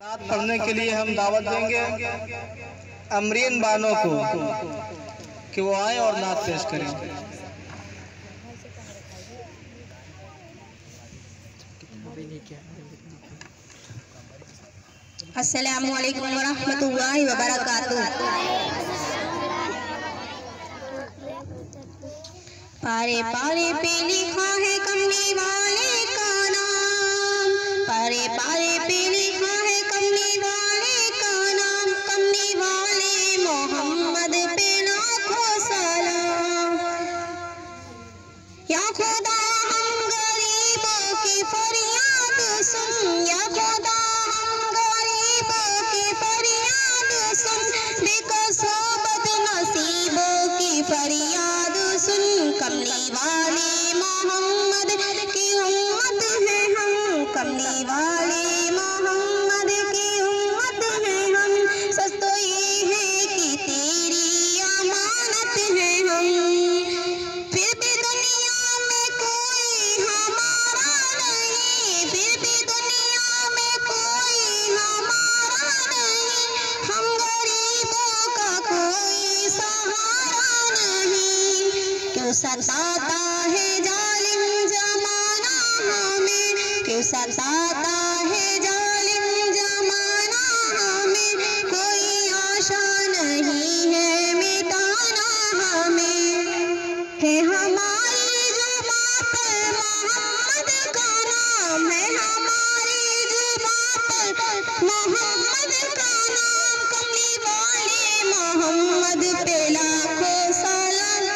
नात पढ़ने के लिए हम दावत देंगे अमरीन बानो को कि वो आए और नात पेश करें। अस्सलामु अलैकुम वरहमतुल्लाहि वबरकातुह। पारे पारे पे लिखा है कमली वाले का नाम, पारे पारे पे लिखा है कमली वाले का नाम। कमली वाले मोहम्मद पे लाखों सलाम। या खुदा हम गरीबों की फरियाद सुन, या खुदा हम गरीबों की फरियाद सुन। बेकसो बदनसीबों की फरियाद सुन। कमली वाले मोहम्मद की उम्मत है हम, कमली वाले मोहम्मद की उम्मत है हम। सच तो ये है कि तेरी अमानत है हम। फिर भी दुनिया में कोई हमारा नहीं, फिर भी दुनिया में कोई हमारा नहीं। हम गरीबों का कोई सहारा नहीं। क्यों सताता है जालिम जमाना हमें, क्यों सताता है जालिम जमाना हमें। कोई आशा नहीं है मिटाना हमें। है हमारी जुबां पर मोहम्मद का नाम, है हमारी जुबां पर मोहम्मद का नाम। कमली वाले मोहम्मद पे लाखों सलाम।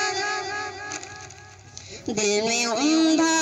दिल में उम्दा